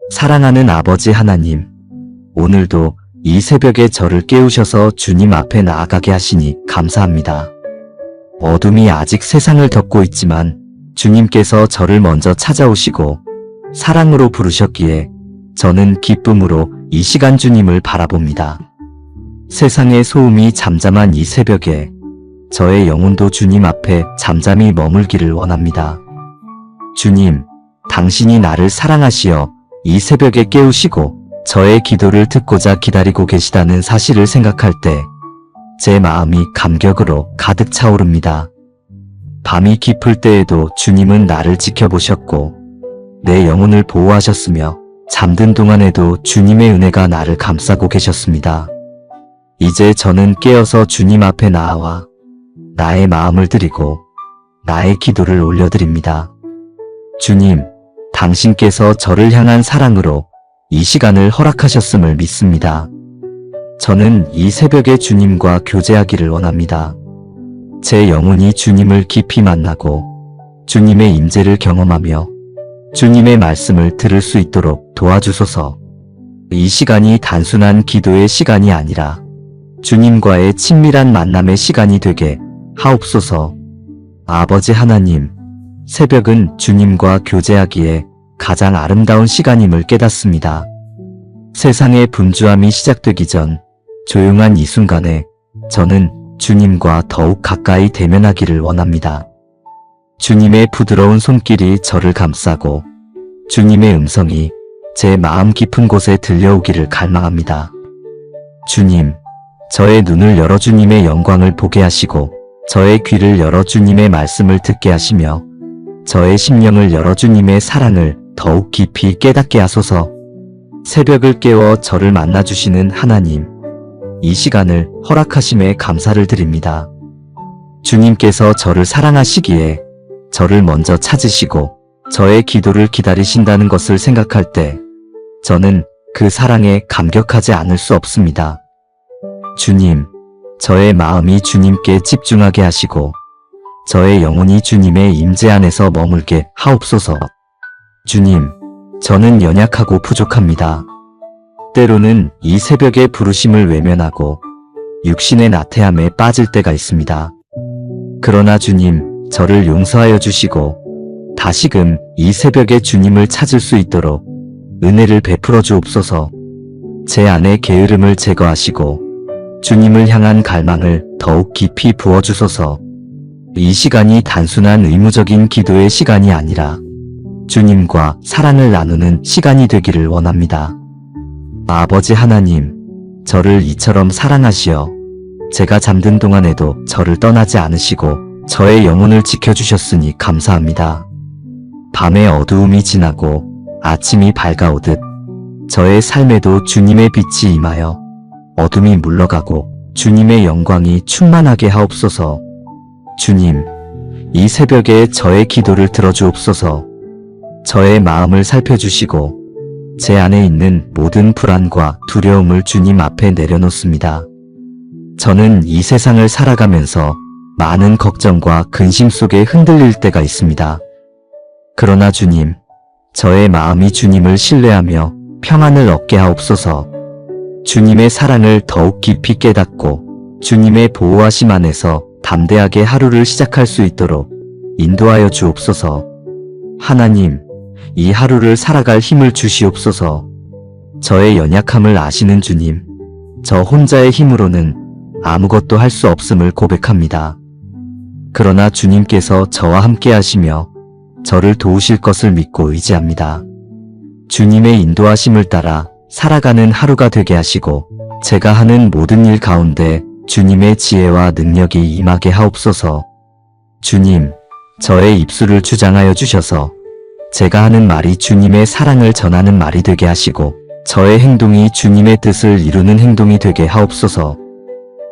사랑하는 아버지 하나님, 오늘도 이 새벽에 저를 깨우셔서 주님 앞에 나아가게 하시니 감사합니다. 어둠이 아직 세상을 덮고 있지만 주님께서 저를 먼저 찾아오시고 사랑으로 부르셨기에 저는 기쁨으로 이 시간 주님을 바라봅니다. 세상의 소음이 잠잠한 이 새벽에 저의 영혼도 주님 앞에 잠잠히 머물기를 원합니다. 주님, 당신이 나를 사랑하시어 이 새벽에 깨우시고 저의 기도를 듣고자 기다리고 계시다는 사실을 생각할 때 제 마음이 감격으로 가득 차오릅니다. 밤이 깊을 때에도 주님은 나를 지켜보셨고 내 영혼을 보호하셨으며 잠든 동안에도 주님의 은혜가 나를 감싸고 계셨습니다. 이제 저는 깨어서 주님 앞에 나아와 나의 마음을 드리고 나의 기도를 올려드립니다. 주님, 당신께서 저를 향한 사랑으로 이 시간을 허락하셨음을 믿습니다. 저는 이 새벽에 주님과 교제하기를 원합니다. 제 영혼이 주님을 깊이 만나고 주님의 임재를 경험하며 주님의 말씀을 들을 수 있도록 도와주소서. 이 시간이 단순한 기도의 시간이 아니라 주님과의 친밀한 만남의 시간이 되게 하옵소서. 아버지 하나님, 새벽은 주님과 교제하기에 가장 아름다운 시간임을 깨닫습니다. 세상의 분주함이 시작되기 전 조용한 이 순간에 저는 주님과 더욱 가까이 대면하기를 원합니다. 주님의 부드러운 손길이 저를 감싸고 주님의 음성이 제 마음 깊은 곳에 들려오기를 갈망합니다. 주님, 저의 눈을 열어 주님의 영광을 보게 하시고 저의 귀를 열어 주님의 말씀을 듣게 하시며 저의 심령을 열어 주님의 사랑을 더욱 깊이 깨닫게 하소서. 새벽을 깨워 저를 만나주시는 하나님, 이 시간을 허락하심에 감사를 드립니다. 주님께서 저를 사랑하시기에 저를 먼저 찾으시고 저의 기도를 기다리신다는 것을 생각할 때 저는 그 사랑에 감격하지 않을 수 없습니다. 주님, 저의 마음이 주님께 집중하게 하시고 저의 영혼이 주님의 임재 안에서 머물게 하옵소서. 주님, 저는 연약하고 부족합니다. 때로는 이 새벽의 부르심을 외면하고 육신의 나태함에 빠질 때가 있습니다. 그러나 주님, 저를 용서하여 주시고 다시금 이 새벽에 주님을 찾을 수 있도록 은혜를 베풀어 주옵소서. 제 안의 게으름을 제거하시고 주님을 향한 갈망을 더욱 깊이 부어주소서. 이 시간이 단순한 의무적인 기도의 시간이 아니라 주님과 사랑을 나누는 시간이 되기를 원합니다. 아버지 하나님, 저를 이처럼 사랑하시어 제가 잠든 동안에도 저를 떠나지 않으시고 저의 영혼을 지켜주셨으니 감사합니다. 밤의 어두움이 지나고 아침이 밝아오듯 저의 삶에도 주님의 빛이 임하여 어둠이 물러가고 주님의 영광이 충만하게 하옵소서. 주님, 이 새벽에 저의 기도를 들어주옵소서. 저의 마음을 살펴주시고 제 안에 있는 모든 불안과 두려움을 주님 앞에 내려놓습니다. 저는 이 세상을 살아가면서 많은 걱정과 근심 속에 흔들릴 때가 있습니다. 그러나 주님, 저의 마음이 주님을 신뢰하며 평안을 얻게 하옵소서. 주님의 사랑을 더욱 깊이 깨닫고 주님의 보호하심 안에서 담대하게 하루를 시작할 수 있도록 인도하여 주옵소서. 하나님, 이 하루를 살아갈 힘을 주시옵소서. 저의 연약함을 아시는 주님, 저 혼자의 힘으로는 아무것도 할 수 없음을 고백합니다. 그러나 주님께서 저와 함께 하시며 저를 도우실 것을 믿고 의지합니다. 주님의 인도하심을 따라 살아가는 하루가 되게 하시고 제가 하는 모든 일 가운데 주님의 지혜와 능력이 임하게 하옵소서. 주님, 저의 입술을 주장하여 주셔서 제가 하는 말이 주님의 사랑을 전하는 말이 되게 하시고 저의 행동이 주님의 뜻을 이루는 행동이 되게 하옵소서.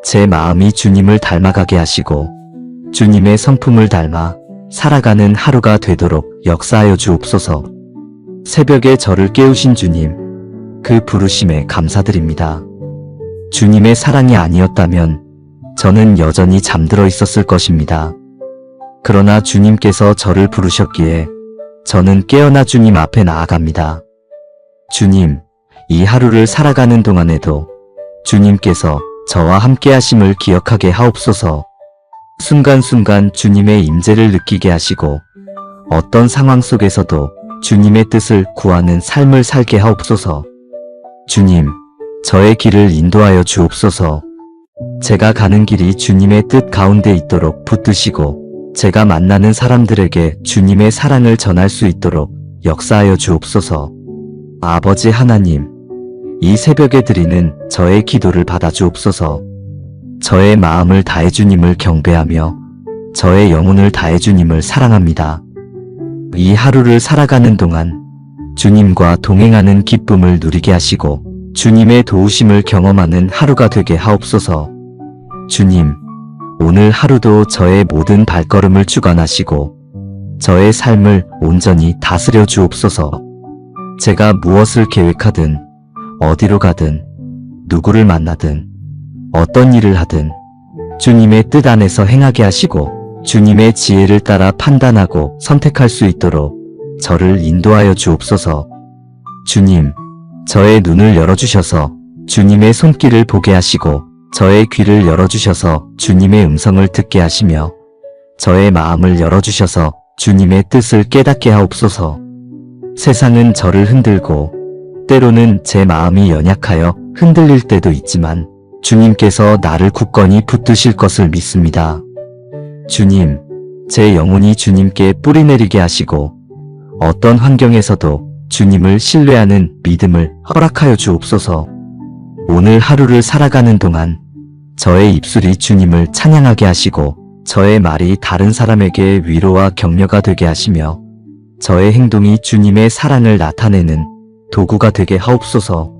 제 마음이 주님을 닮아가게 하시고 주님의 성품을 닮아 살아가는 하루가 되도록 역사하여 주옵소서. 새벽에 저를 깨우신 주님, 그 부르심에 감사드립니다. 주님의 사랑이 아니었다면 저는 여전히 잠들어 있었을 것입니다. 그러나 주님께서 저를 부르셨기에 저는 깨어나 주님 앞에 나아갑니다. 주님, 이 하루를 살아가는 동안에도 주님께서 저와 함께 하심을 기억하게 하옵소서. 순간순간 주님의 임재를 느끼게 하시고 어떤 상황 속에서도 주님의 뜻을 구하는 삶을 살게 하옵소서. 주님, 저의 길을 인도하여 주옵소서. 제가 가는 길이 주님의 뜻 가운데 있도록 붙드시고 제가 만나는 사람들에게 주님의 사랑을 전할 수 있도록 역사하여 주옵소서. 아버지 하나님, 이 새벽에 드리는 저의 기도를 받아 주옵소서. 저의 마음을 다해 주님을 경배하며 저의 영혼을 다해 주님을 사랑합니다. 이 하루를 살아가는 동안 주님과 동행하는 기쁨을 누리게 하시고 주님의 도우심을 경험하는 하루가 되게 하옵소서. 주님, 오늘 하루도 저의 모든 발걸음을 주관하시고 저의 삶을 온전히 다스려 주옵소서. 제가 무엇을 계획하든 어디로 가든 누구를 만나든 어떤 일을 하든 주님의 뜻 안에서 행하게 하시고 주님의 지혜를 따라 판단하고 선택할 수 있도록 저를 인도하여 주옵소서. 주님, 저의 눈을 열어주셔서 주님의 손길을 보게 하시고 저의 귀를 열어주셔서 주님의 음성을 듣게 하시며 저의 마음을 열어주셔서 주님의 뜻을 깨닫게 하옵소서. 세상은 저를 흔들고 때로는 제 마음이 연약하여 흔들릴 때도 있지만 주님께서 나를 굳건히 붙드실 것을 믿습니다. 주님, 제 영혼이 주님께 뿌리내리게 하시고 어떤 환경에서도 주님을 신뢰하는 믿음을 허락하여 주옵소서. 오늘 하루를 살아가는 동안 저의 입술이 주님을 찬양하게 하시고 저의 말이 다른 사람에게 위로와 격려가 되게 하시며 저의 행동이 주님의 사랑을 나타내는 도구가 되게 하옵소서.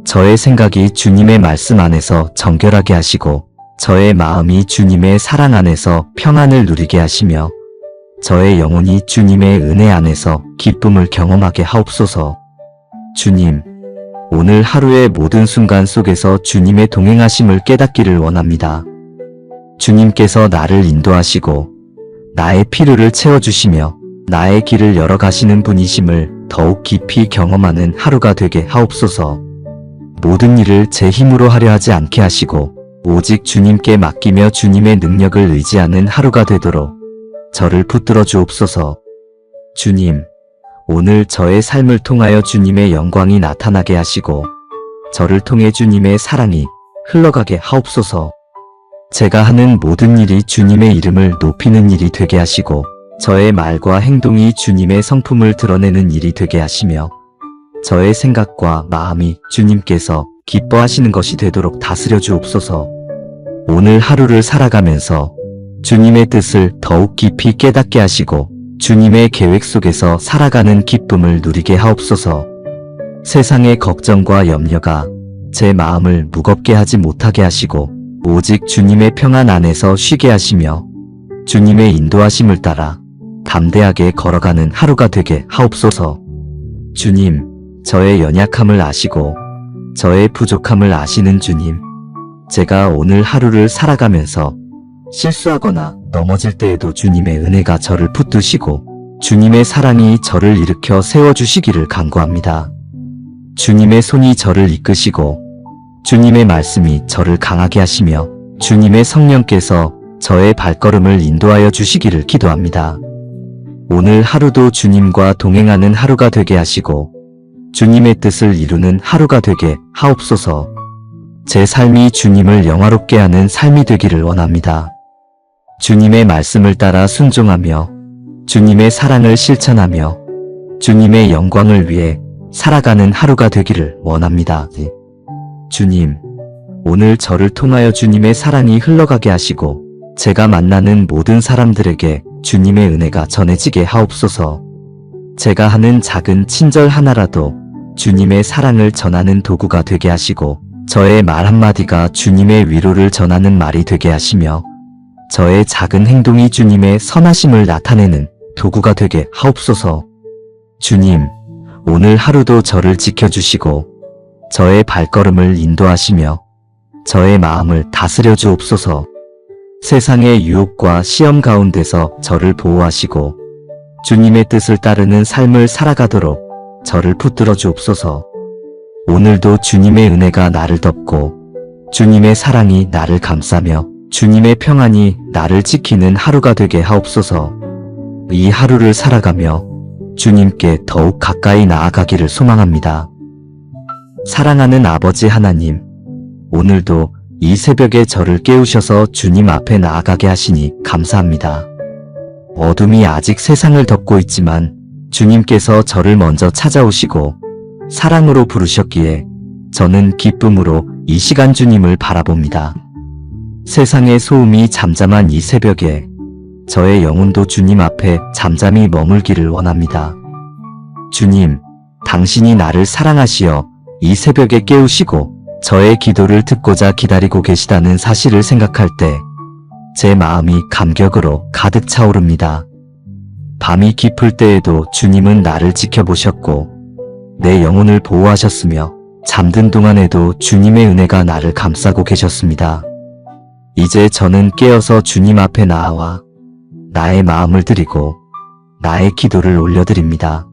저의 생각이 주님의 말씀 안에서 정결하게 하시고 저의 마음이 주님의 사랑 안에서 평안을 누리게 하시며 저의 영혼이 주님의 은혜 안에서 기쁨을 경험하게 하옵소서. 주님, 오늘 하루의 모든 순간 속에서 주님의 동행하심을 깨닫기를 원합니다. 주님께서 나를 인도하시고 나의 필요를 채워주시며 나의 길을 열어가시는 분이심을 더욱 깊이 경험하는 하루가 되게 하옵소서. 모든 일을 제 힘으로 하려 하지 않게 하시고 오직 주님께 맡기며 주님의 능력을 의지하는 하루가 되도록 저를 붙들어 주옵소서. 주님, 오늘 저의 삶을 통하여 주님의 영광이 나타나게 하시고 저를 통해 주님의 사랑이 흘러가게 하옵소서. 제가 하는 모든 일이 주님의 이름을 높이는 일이 되게 하시고 저의 말과 행동이 주님의 성품을 드러내는 일이 되게 하시며 저의 생각과 마음이 주님께서 기뻐하시는 것이 되도록 다스려 주옵소서. 오늘 하루를 살아가면서 주님의 뜻을 더욱 깊이 깨닫게 하시고 주님의 계획 속에서 살아가는 기쁨을 누리게 하옵소서. 세상의 걱정과 염려가 제 마음을 무겁게 하지 못하게 하시고 오직 주님의 평안 안에서 쉬게 하시며 주님의 인도하심을 따라 담대하게 걸어가는 하루가 되게 하옵소서. 주님, 저의 연약함을 아시고 저의 부족함을 아시는 주님, 제가 오늘 하루를 살아가면서 실수하거나 넘어질 때에도 주님의 은혜가 저를 붙드시고 주님의 사랑이 저를 일으켜 세워주시기를 간구합니다. 주님의 손이 저를 이끄시고 주님의 말씀이 저를 강하게 하시며 주님의 성령께서 저의 발걸음을 인도하여 주시기를 기도합니다. 오늘 하루도 주님과 동행하는 하루가 되게 하시고 주님의 뜻을 이루는 하루가 되게 하옵소서. 제 삶이 주님을 영화롭게 하는 삶이 되기를 원합니다. 주님의 말씀을 따라 순종하며 주님의 사랑을 실천하며 주님의 영광을 위해 살아가는 하루가 되기를 원합니다. 주님, 오늘 저를 통하여 주님의 사랑이 흘러가게 하시고 제가 만나는 모든 사람들에게 주님의 은혜가 전해지게 하옵소서. 제가 하는 작은 친절 하나라도 주님의 사랑을 전하는 도구가 되게 하시고 저의 말 한마디가 주님의 위로를 전하는 말이 되게 하시며 저의 작은 행동이 주님의 선하심을 나타내는 도구가 되게 하옵소서. 주님, 오늘 하루도 저를 지켜주시고 저의 발걸음을 인도하시며 저의 마음을 다스려 주옵소서. 세상의 유혹과 시험 가운데서 저를 보호하시고 주님의 뜻을 따르는 삶을 살아가도록 저를 붙들어 주옵소서. 오늘도 주님의 은혜가 나를 덮고 주님의 사랑이 나를 감싸며 주님의 평안이 나를 지키는 하루가 되게 하옵소서. 이 하루를 살아가며 주님께 더욱 가까이 나아가기를 소망합니다. 사랑하는 아버지 하나님, 오늘도 이 새벽에 저를 깨우셔서 주님 앞에 나아가게 하시니 감사합니다. 어둠이 아직 세상을 덮고 있지만 주님께서 저를 먼저 찾아오시고 사랑으로 부르셨기에 저는 기쁨으로 이 시간 주님을 바라봅니다. 세상의 소음이 잠잠한 이 새벽에 저의 영혼도 주님 앞에 잠잠히 머물기를 원합니다. 주님, 당신이 나를 사랑하시어 이 새벽에 깨우시고 저의 기도를 듣고자 기다리고 계시다는 사실을 생각할 때 제 마음이 감격으로 가득 차오릅니다. 밤이 깊을 때에도 주님은 나를 지켜보셨고 내 영혼을 보호하셨으며 잠든 동안에도 주님의 은혜가 나를 감싸고 계셨습니다. 이제 저는 깨어서 주님 앞에 나아와 나의 마음을 드리고 나의 기도를 올려드립니다.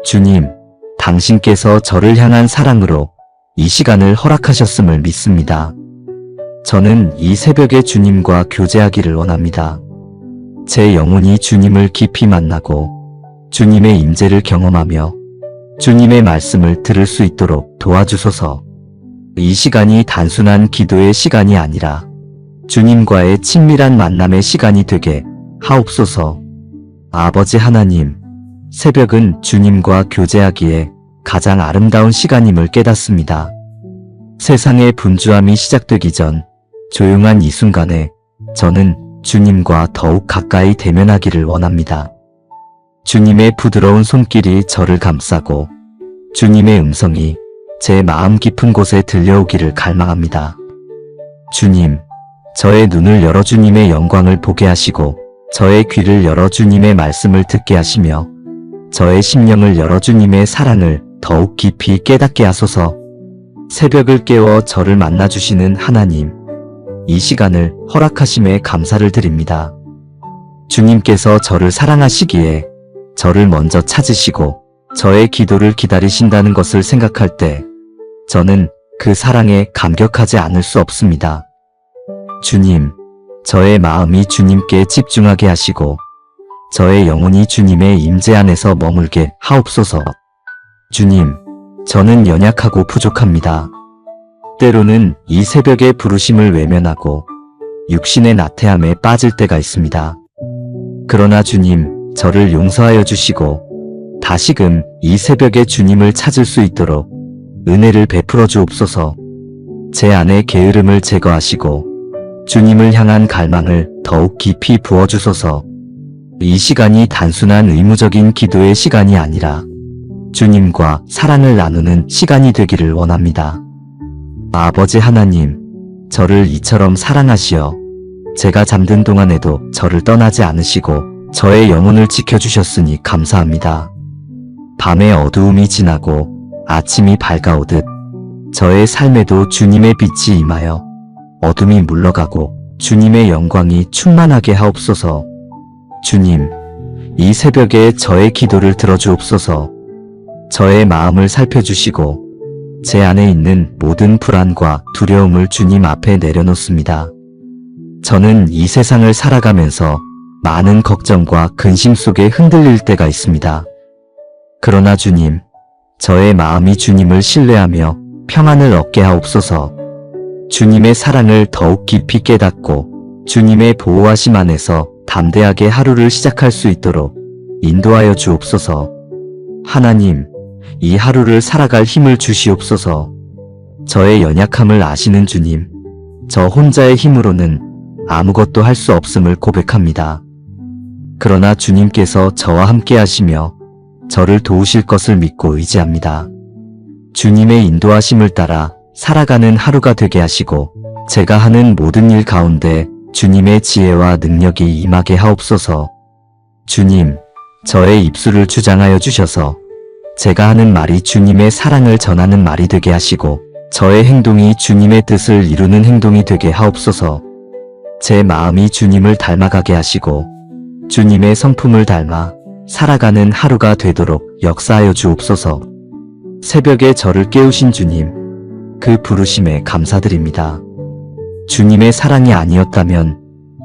주님, 당신께서 저를 향한 사랑으로 이 시간을 허락하셨음을 믿습니다. 저는 이 새벽에 주님과 교제하기를 원합니다. 제 영혼이 주님을 깊이 만나고 주님의 임재를 경험하며 주님의 말씀을 들을 수 있도록 도와주소서. 이 시간이 단순한 기도의 시간이 아니라 주님과의 친밀한 만남의 시간이 되게 하옵소서. 아버지 하나님, 새벽은 주님과 교제하기에 가장 아름다운 시간임을 깨닫습니다. 세상의 분주함이 시작되기 전 조용한 이 순간에 저는 주님과 더욱 가까이 대면하기를 원합니다. 주님의 부드러운 손길이 저를 감싸고 주님의 음성이 제 마음 깊은 곳에 들려오기를 갈망합니다. 주님, 저의 눈을 열어 주님의 영광을 보게 하시고 저의 귀를 열어 주님의 말씀을 듣게 하시며 저의 심령을 열어 주님의 사랑을 더욱 깊이 깨닫게 하소서. 새벽을 깨워 저를 만나주시는 하나님, 이 시간을 허락하심에 감사를 드립니다. 주님께서 저를 사랑하시기에 저를 먼저 찾으시고 저의 기도를 기다리신다는 것을 생각할 때 저는 그 사랑에 감격하지 않을 수 없습니다. 주님, 저의 마음이 주님께 집중하게 하시고 저의 영혼이 주님의 임재 안에서 머물게 하옵소서. 주님, 저는 연약하고 부족합니다. 때로는 이 새벽의 부르심을 외면하고 육신의 나태함에 빠질 때가 있습니다. 그러나 주님, 저를 용서하여 주시고 다시금 이 새벽에 주님을 찾을 수 있도록 은혜를 베풀어 주옵소서. 제 안의 게으름을 제거하시고 주님을 향한 갈망을 더욱 깊이 부어주소서. 이 시간이 단순한 의무적인 기도의 시간이 아니라 주님과 사랑을 나누는 시간이 되기를 원합니다. 아버지 하나님, 저를 이처럼 사랑하시어 제가 잠든 동안에도 저를 떠나지 않으시고 저의 영혼을 지켜주셨으니 감사합니다. 밤의 어두움이 지나고 아침이 밝아오듯 저의 삶에도 주님의 빛이 임하여 어둠이 물러가고 주님의 영광이 충만하게 하옵소서. 주님, 이 새벽에 저의 기도를 들어주옵소서. 저의 마음을 살펴주시고 제 안에 있는 모든 불안과 두려움을 주님 앞에 내려놓습니다. 저는 이 세상을 살아가면서 많은 걱정과 근심 속에 흔들릴 때가 있습니다. 그러나 주님, 저의 마음이 주님을 신뢰하며 평안을 얻게 하옵소서. 주님의 사랑을 더욱 깊이 깨닫고 주님의 보호하심 안에서 담대하게 하루를 시작할 수 있도록 인도하여 주옵소서. 하나님, 이 하루를 살아갈 힘을 주시옵소서. 저의 연약함을 아시는 주님, 저 혼자의 힘으로는 아무것도 할 수 없음을 고백합니다. 그러나 주님께서 저와 함께 하시며 저를 도우실 것을 믿고 의지합니다. 주님의 인도하심을 따라 살아가는 하루가 되게 하시고 제가 하는 모든 일 가운데 주님의 지혜와 능력이 임하게 하옵소서. 주님, 저의 입술을 주장하여 주셔서 제가 하는 말이 주님의 사랑을 전하는 말이 되게 하시고 저의 행동이 주님의 뜻을 이루는 행동이 되게 하옵소서. 제 마음이 주님을 닮아가게 하시고 주님의 성품을 닮아 살아가는 하루가 되도록 역사하여 주옵소서. 새벽에 저를 깨우신 주님, 그 부르심에 감사드립니다. 주님의 사랑이 아니었다면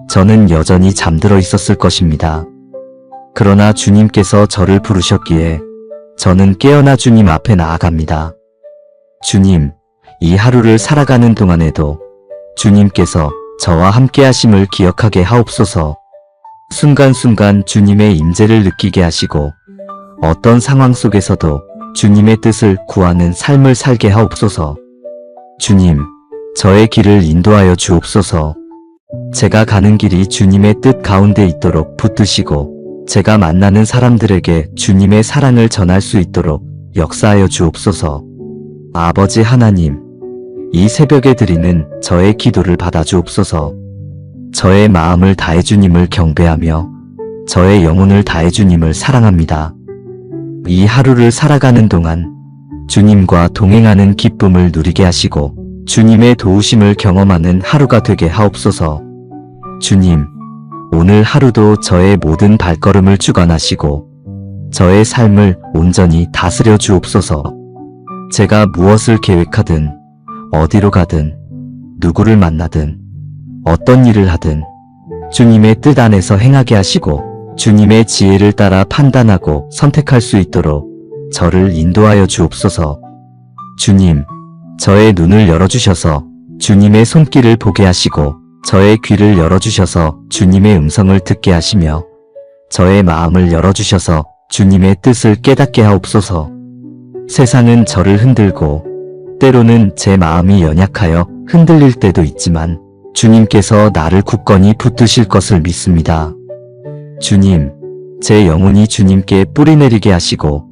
저는 여전히 잠들어 있었을 것입니다. 그러나 주님께서 저를 부르셨기에 저는 깨어나 주님 앞에 나아갑니다. 주님, 이 하루를 살아가는 동안에도 주님께서 저와 함께 하심을 기억하게 하옵소서. 순간순간 주님의 임재를 느끼게 하시고 어떤 상황 속에서도 주님의 뜻을 구하는 삶을 살게 하옵소서. 주님, 저의 길을 인도하여 주옵소서. 제가 가는 길이 주님의 뜻 가운데 있도록 붙드시고 제가 만나는 사람들에게 주님의 사랑을 전할 수 있도록 역사하여 주옵소서. 아버지 하나님, 이 새벽에 드리는 저의 기도를 받아주옵소서. 저의 마음을 다해 주님을 경배하며 저의 영혼을 다해 주님을 사랑합니다. 이 하루를 살아가는 동안 주님과 동행하는 기쁨을 누리게 하시고 주님의 도우심을 경험하는 하루가 되게 하옵소서. 주님, 오늘 하루도 저의 모든 발걸음을 주관하시고 저의 삶을 온전히 다스려 주옵소서. 제가 무엇을 계획하든 어디로 가든 누구를 만나든 어떤 일을 하든 주님의 뜻 안에서 행하게 하시고 주님의 지혜를 따라 판단하고 선택할 수 있도록 저를 인도하여 주옵소서. 주님, 저의 눈을 열어주셔서 주님의 손길을 보게 하시고 저의 귀를 열어주셔서 주님의 음성을 듣게 하시며 저의 마음을 열어주셔서 주님의 뜻을 깨닫게 하옵소서. 세상은 저를 흔들고 때로는 제 마음이 연약하여 흔들릴 때도 있지만 주님께서 나를 굳건히 붙드실 것을 믿습니다. 주님, 제 영혼이 주님께 뿌리내리게 하시고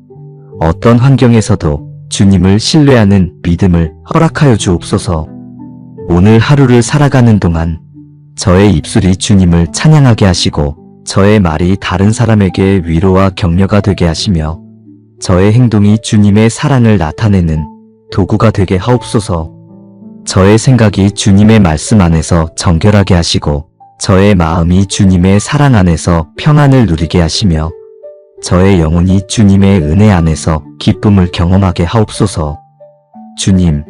어떤 환경에서도 주님을 신뢰하는 믿음을 허락하여 주옵소서. 오늘 하루를 살아가는 동안 저의 입술이 주님을 찬양하게 하시고 저의 말이 다른 사람에게 위로와 격려가 되게 하시며 저의 행동이 주님의 사랑을 나타내는 도구가 되게 하옵소서. 저의 생각이 주님의 말씀 안에서 정결하게 하시고 저의 마음이 주님의 사랑 안에서 평안을 누리게 하시며 저의 영혼이 주님의 은혜 안에서 기쁨을 경험하게 하옵소서. 주님,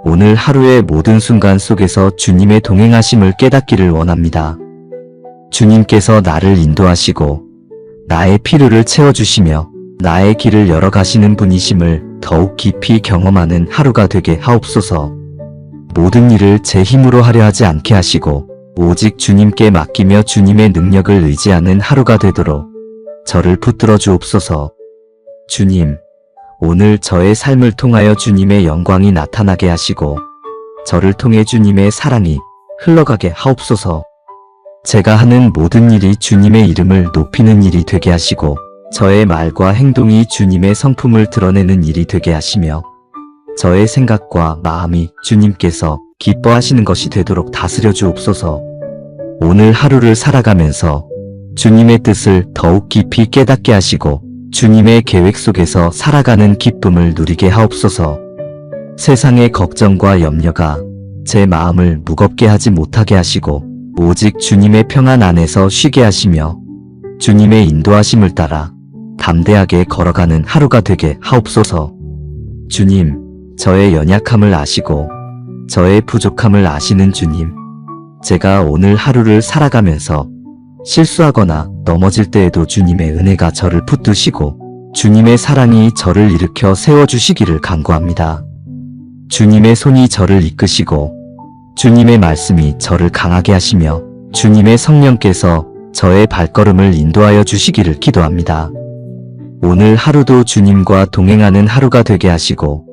오늘 하루의 모든 순간 속에서 주님의 동행하심을 깨닫기를 원합니다. 주님께서 나를 인도하시고 나의 필요를 채워주시며 나의 길을 열어가시는 분이심을 더욱 깊이 경험하는 하루가 되게 하옵소서. 모든 일을 제 힘으로 하려 하지 않게 하시고 오직 주님께 맡기며 주님의 능력을 의지하는 하루가 되도록 저를 붙들어 주옵소서. 주님, 오늘 저의 삶을 통하여 주님의 영광이 나타나게 하시고 저를 통해 주님의 사랑이 흘러가게 하옵소서. 제가 하는 모든 일이 주님의 이름을 높이는 일이 되게 하시고 저의 말과 행동이 주님의 성품을 드러내는 일이 되게 하시며 저의 생각과 마음이 주님께서 기뻐하시는 것이 되도록 다스려 주옵소서. 오늘 하루를 살아가면서 주님의 뜻을 더욱 깊이 깨닫게 하시고 주님의 계획 속에서 살아가는 기쁨을 누리게 하옵소서. 세상의 걱정과 염려가 제 마음을 무겁게 하지 못하게 하시고 오직 주님의 평안 안에서 쉬게 하시며 주님의 인도하심을 따라 담대하게 걸어가는 하루가 되게 하옵소서. 주님, 저의 연약함을 아시고 저의 부족함을 아시는 주님, 제가 오늘 하루를 살아가면서 실수하거나 넘어질 때에도 주님의 은혜가 저를 붙드시고 주님의 사랑이 저를 일으켜 세워주시기를 간구합니다. 주님의 손이 저를 이끄시고 주님의 말씀이 저를 강하게 하시며 주님의 성령께서 저의 발걸음을 인도하여 주시기를 기도합니다. 오늘 하루도 주님과 동행하는 하루가 되게 하시고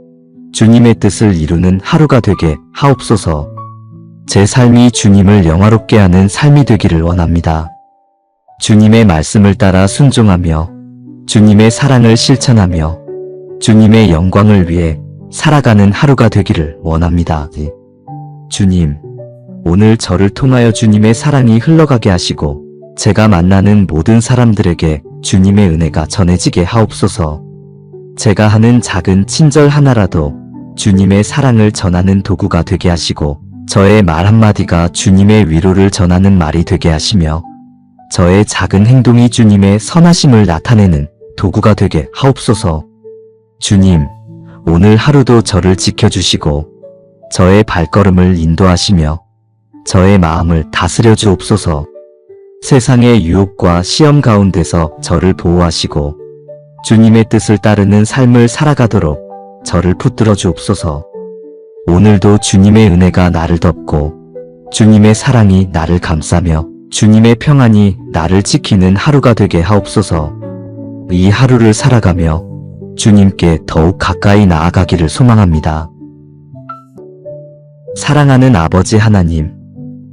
주님의 뜻을 이루는 하루가 되게 하옵소서. 제 삶이 주님을 영화롭게 하는 삶이 되기를 원합니다. 주님의 말씀을 따라 순종하며 주님의 사랑을 실천하며 주님의 영광을 위해 살아가는 하루가 되기를 원합니다. 주님, 오늘 저를 통하여 주님의 사랑이 흘러가게 하시고 제가 만나는 모든 사람들에게 주님의 은혜가 전해지게 하옵소서. 제가 하는 작은 친절 하나라도 주님의 사랑을 전하는 도구가 되게 하시고 저의 말 한마디가 주님의 위로를 전하는 말이 되게 하시며 저의 작은 행동이 주님의 선하심을 나타내는 도구가 되게 하옵소서. 주님, 오늘 하루도 저를 지켜주시고 저의 발걸음을 인도하시며 저의 마음을 다스려 주옵소서. 세상의 유혹과 시험 가운데서 저를 보호하시고 주님의 뜻을 따르는 삶을 살아가도록 저를 붙들어 주옵소서. 오늘도 주님의 은혜가 나를 덮고 주님의 사랑이 나를 감싸며 주님의 평안이 나를 지키는 하루가 되게 하옵소서. 이 하루를 살아가며 주님께 더욱 가까이 나아가기를 소망합니다. 사랑하는 아버지 하나님,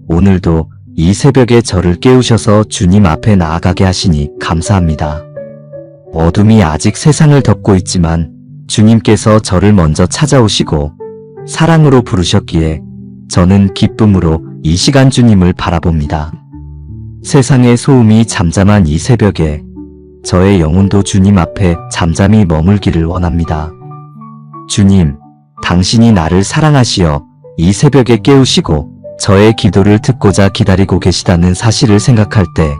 오늘도 이 새벽에 저를 깨우셔서 주님 앞에 나아가게 하시니 감사합니다. 어둠이 아직 세상을 덮고 있지만 주님께서 저를 먼저 찾아오시고 사랑으로 부르셨기에 저는 기쁨으로 이 시간 주님을 바라봅니다. 세상의 소음이 잠잠한 이 새벽에 저의 영혼도 주님 앞에 잠잠히 머물기를 원합니다. 주님, 당신이 나를 사랑하시어 이 새벽에 깨우시고 저의 기도를 듣고자 기다리고 계시다는 사실을 생각할 때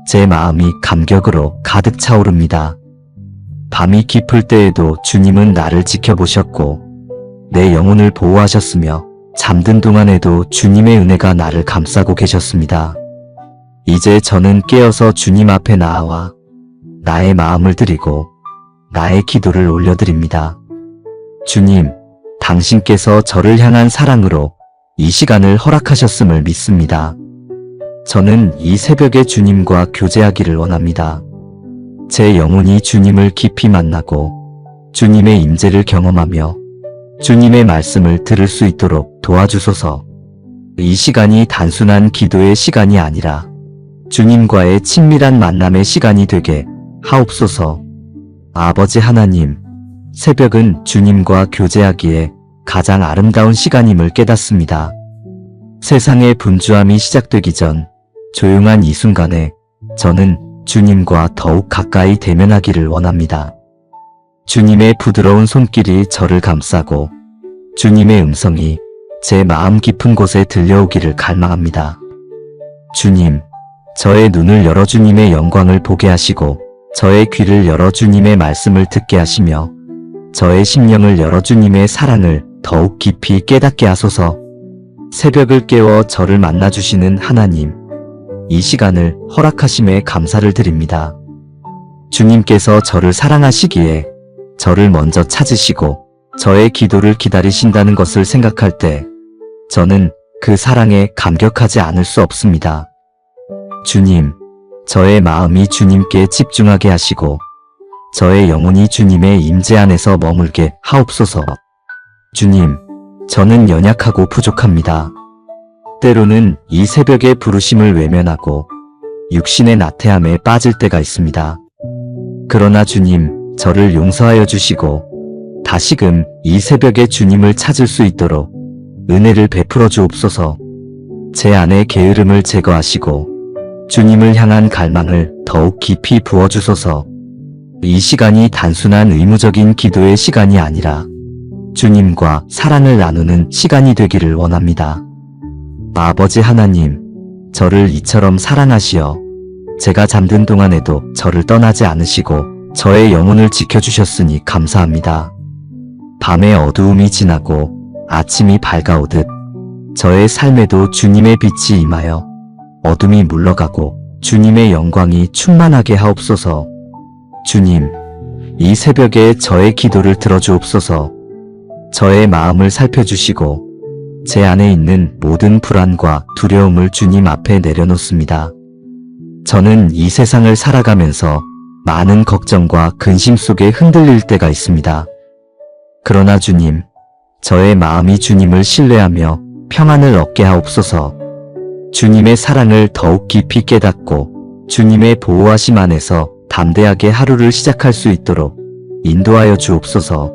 제 마음이 감격으로 가득 차오릅니다. 밤이 깊을 때에도 주님은 나를 지켜보셨고 내 영혼을 보호하셨으며 잠든 동안에도 주님의 은혜가 나를 감싸고 계셨습니다. 이제 저는 깨어서 주님 앞에 나아와 나의 마음을 드리고 나의 기도를 올려드립니다. 주님, 당신께서 저를 향한 사랑으로 이 시간을 허락하셨음을 믿습니다. 저는 이 새벽에 주님과 교제하기를 원합니다. 제 영혼이 주님을 깊이 만나고 주님의 임재를 경험하며 주님의 말씀을 들을 수 있도록 도와주소서. 이 시간이 단순한 기도의 시간이 아니라 주님과의 친밀한 만남의 시간이 되게 하옵소서. 아버지 하나님, 새벽은 주님과 교제하기에 가장 아름다운 시간임을 깨닫습니다. 세상의 분주함이 시작되기 전 조용한 이 순간에 저는 주님과 더욱 가까이 대면하기를 원합니다. 주님의 부드러운 손길이 저를 감싸고 주님의 음성이 제 마음 깊은 곳에 들려오기를 갈망합니다. 주님, 저의 눈을 열어 주님의 영광을 보게 하시고 저의 귀를 열어 주님의 말씀을 듣게 하시며 저의 심령을 열어 주님의 사랑을 더욱 깊이 깨닫게 하소서. 새벽을 깨워 저를 만나주시는 하나님, 이 시간을 허락하심에 감사를 드립니다. 주님께서 저를 사랑하시기에 저를 먼저 찾으시고 저의 기도를 기다리신다는 것을 생각할 때 저는 그 사랑에 감격하지 않을 수 없습니다. 주님, 저의 마음이 주님께 집중하게 하시고 저의 영혼이 주님의 임재 안에서 머물게 하옵소서. 주님, 저는 연약하고 부족합니다. 때로는 이 새벽의 부르심을 외면하고 육신의 나태함에 빠질 때가 있습니다. 그러나 주님, 저를 용서하여 주시고 다시금 이 새벽에 주님을 찾을 수 있도록 은혜를 베풀어 주옵소서. 제 안의 게으름을 제거하시고 주님을 향한 갈망을 더욱 깊이 부어주소서. 이 시간이 단순한 의무적인 기도의 시간이 아니라 주님과 사랑을 나누는 시간이 되기를 원합니다. 아버지 하나님, 저를 이처럼 사랑하시어 제가 잠든 동안에도 저를 떠나지 않으시고 저의 영혼을 지켜주셨으니 감사합니다. 밤의 어두움이 지나고 아침이 밝아오듯 저의 삶에도 주님의 빛이 임하여 어둠이 물러가고 주님의 영광이 충만하게 하옵소서. 주님, 이 새벽에 저의 기도를 들어주옵소서. 저의 마음을 살펴주시고 제 안에 있는 모든 불안과 두려움을 주님 앞에 내려놓습니다. 저는 이 세상을 살아가면서 많은 걱정과 근심 속에 흔들릴 때가 있습니다. 그러나 주님, 저의 마음이 주님을 신뢰하며 평안을 얻게 하옵소서. 주님의 사랑을 더욱 깊이 깨닫고 주님의 보호하심 안에서 담대하게 하루를 시작할 수 있도록 인도하여 주옵소서.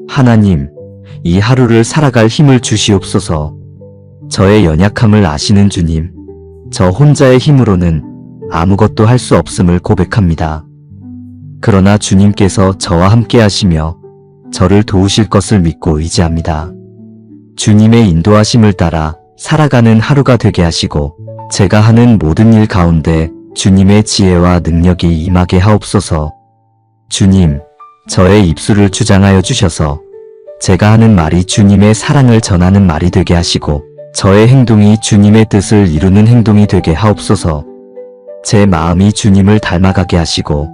하나님, 이 하루를 살아갈 힘을 주시옵소서. 저의 연약함을 아시는 주님, 저 혼자의 힘으로는 아무것도 할 수 없음을 고백합니다. 그러나 주님께서 저와 함께 하시며 저를 도우실 것을 믿고 의지합니다. 주님의 인도하심을 따라 살아가는 하루가 되게 하시고 제가 하는 모든 일 가운데 주님의 지혜와 능력이 임하게 하옵소서. 주님, 저의 입술을 주장하여 주셔서 제가 하는 말이 주님의 사랑을 전하는 말이 되게 하시고 저의 행동이 주님의 뜻을 이루는 행동이 되게 하옵소서. 제 마음이 주님을 닮아가게 하시고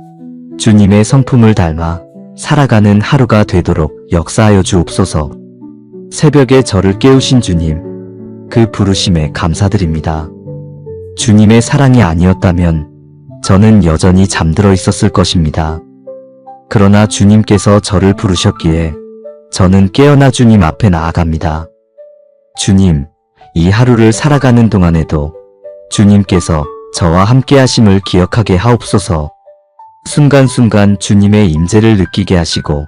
주님의 성품을 닮아 살아가는 하루가 되도록 역사하여 주옵소서. 새벽에 저를 깨우신 주님, 그 부르심에 감사드립니다. 주님의 사랑이 아니었다면 저는 여전히 잠들어 있었을 것입니다. 그러나 주님께서 저를 부르셨기에 저는 깨어나 주님 앞에 나아갑니다. 주님, 이 하루를 살아가는 동안에도 주님께서 저와 함께 하심을 기억하게 하옵소서. 순간순간 주님의 임재를 느끼게 하시고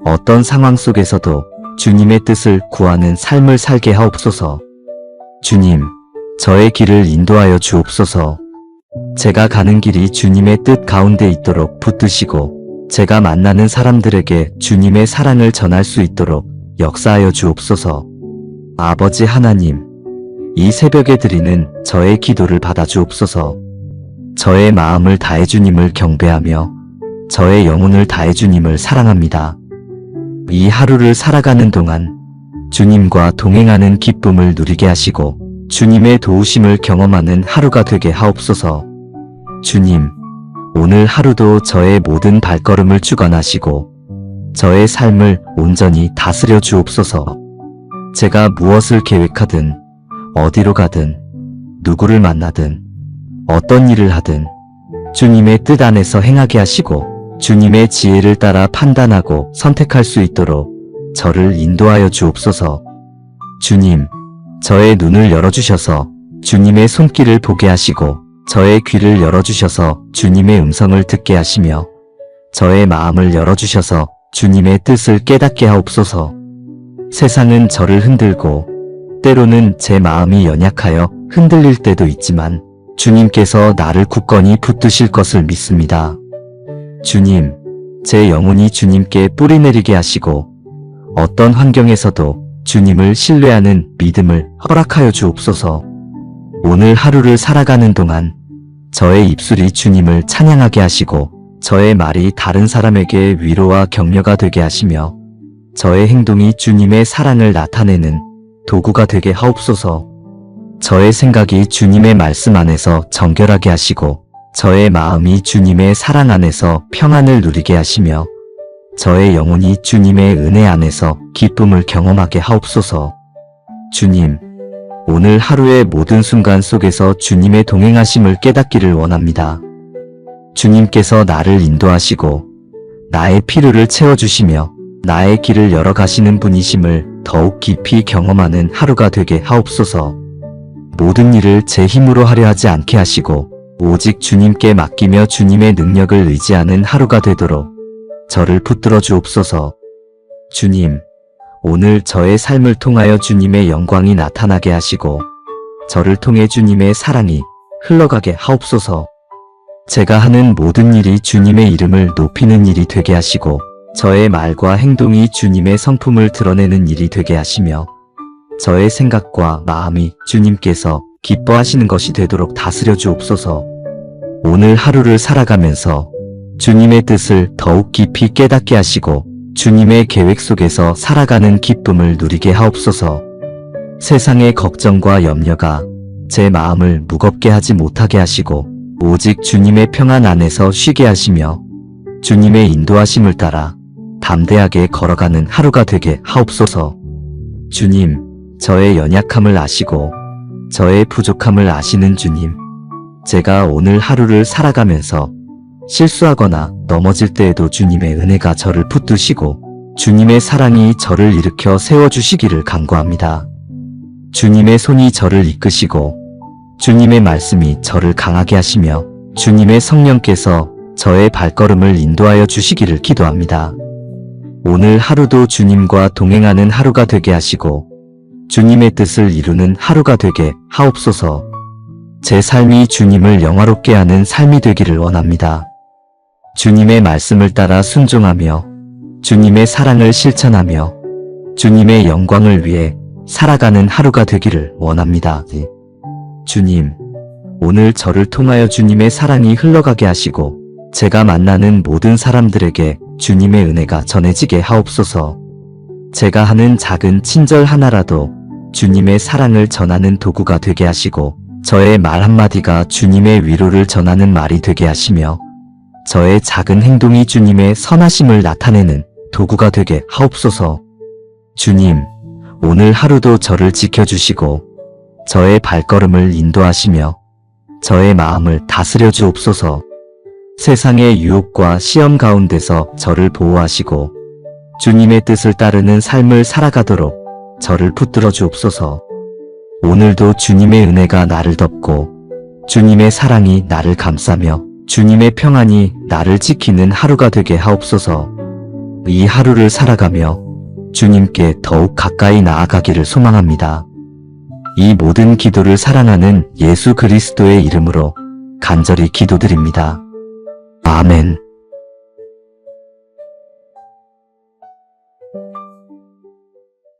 어떤 상황 속에서도 주님의 뜻을 구하는 삶을 살게 하옵소서. 주님, 저의 길을 인도하여 주옵소서. 제가 가는 길이 주님의 뜻 가운데 있도록 붙드시고 제가 만나는 사람들에게 주님의 사랑을 전할 수 있도록 역사하여 주옵소서. 아버지 하나님, 이 새벽에 드리는 저의 기도를 받아 주옵소서. 저의 마음을 다해 주님을 경배하며 저의 영혼을 다해 주님을 사랑합니다. 이 하루를 살아가는 동안 주님과 동행하는 기쁨을 누리게 하시고 주님의 도우심을 경험하는 하루가 되게 하옵소서. 주님, 오늘 하루도 저의 모든 발걸음을 주관하시고 저의 삶을 온전히 다스려 주옵소서. 제가 무엇을 계획하든 어디로 가든 누구를 만나든 어떤 일을 하든 주님의 뜻 안에서 행하게 하시고 주님의 지혜를 따라 판단하고 선택할 수 있도록 저를 인도하여 주옵소서. 주님, 저의 눈을 열어주셔서 주님의 손길을 보게 하시고 저의 귀를 열어주셔서 주님의 음성을 듣게 하시며 저의 마음을 열어주셔서 주님의 뜻을 깨닫게 하옵소서. 세상은 저를 흔들고 때로는 제 마음이 연약하여 흔들릴 때도 있지만 주님께서 나를 굳건히 붙드실 것을 믿습니다. 주님, 제 영혼이 주님께 뿌리내리게 하시고 어떤 환경에서도 주님을 신뢰하는 믿음을 허락하여 주옵소서. 오늘 하루를 살아가는 동안 저의 입술이 주님을 찬양하게 하시고 저의 말이 다른 사람에게 위로와 격려가 되게 하시며 저의 행동이 주님의 사랑을 나타내는 도구가 되게 하옵소서. 저의 생각이 주님의 말씀 안에서 정결하게 하시고 저의 마음이 주님의 사랑 안에서 평안을 누리게 하시며 저의 영혼이 주님의 은혜 안에서 기쁨을 경험하게 하옵소서. 주님, 오늘 하루의 모든 순간 속에서 주님의 동행하심을 깨닫기를 원합니다. 주님께서 나를 인도하시고 나의 필요를 채워주시며 나의 길을 열어가시는 분이심을 더욱 깊이 경험하는 하루가 되게 하옵소서. 모든 일을 제 힘으로 하려 하지 않게 하시고 오직 주님께 맡기며 주님의 능력을 의지하는 하루가 되도록 저를 붙들어 주옵소서. 주님, 오늘 저의 삶을 통하여 주님의 영광이 나타나게 하시고 저를 통해 주님의 사랑이 흘러가게 하옵소서. 제가 하는 모든 일이 주님의 이름을 높이는 일이 되게 하시고 저의 말과 행동이 주님의 성품을 드러내는 일이 되게 하시며 저의 생각과 마음이 주님께서 기뻐하시는 것이 되도록 다스려 주옵소서. 오늘 하루를 살아가면서 주님의 뜻을 더욱 깊이 깨닫게 하시고 주님의 계획 속에서 살아가는 기쁨을 누리게 하옵소서. 세상의 걱정과 염려가 제 마음을 무겁게 하지 못하게 하시고 오직 주님의 평안 안에서 쉬게 하시며 주님의 인도하심을 따라 담대하게 걸어가는 하루가 되게 하옵소서. 주님, 저의 연약함을 아시고 저의 부족함을 아시는 주님, 제가 오늘 하루를 살아가면서 실수하거나 넘어질 때에도 주님의 은혜가 저를 붙드시고 주님의 사랑이 저를 일으켜 세워주시기를 간구합니다. 주님의 손이 저를 이끄시고 주님의 말씀이 저를 강하게 하시며 주님의 성령께서 저의 발걸음을 인도하여 주시기를 기도합니다. 오늘 하루도 주님과 동행하는 하루가 되게 하시고 주님의 뜻을 이루는 하루가 되게 하옵소서. 제 삶이 주님을 영화롭게 하는 삶이 되기를 원합니다. 주님의 말씀을 따라 순종하며 주님의 사랑을 실천하며 주님의 영광을 위해 살아가는 하루가 되기를 원합니다. 주님, 오늘 저를 통하여 주님의 사랑이 흘러가게 하시고 제가 만나는 모든 사람들에게 주님의 은혜가 전해지게 하옵소서. 제가 하는 작은 친절 하나라도 주님의 사랑을 전하는 도구가 되게 하시고, 저의 말 한마디가 주님의 위로를 전하는 말이 되게 하시며, 저의 작은 행동이 주님의 선하심을 나타내는 도구가 되게 하옵소서. 주님, 오늘 하루도 저를 지켜주시고, 저의 발걸음을 인도하시며, 저의 마음을 다스려 주옵소서. 세상의 유혹과 시험 가운데서 저를 보호하시고, 주님의 뜻을 따르는 삶을 살아가도록 저를 붙들어 주옵소서. 오늘도 주님의 은혜가 나를 덮고, 주님의 사랑이 나를 감싸며, 주님의 평안이 나를 지키는 하루가 되게 하옵소서. 이 하루를 살아가며 주님께 더욱 가까이 나아가기를 소망합니다. 이 모든 기도를 사랑하는 예수 그리스도의 이름으로 간절히 기도드립니다. 아멘.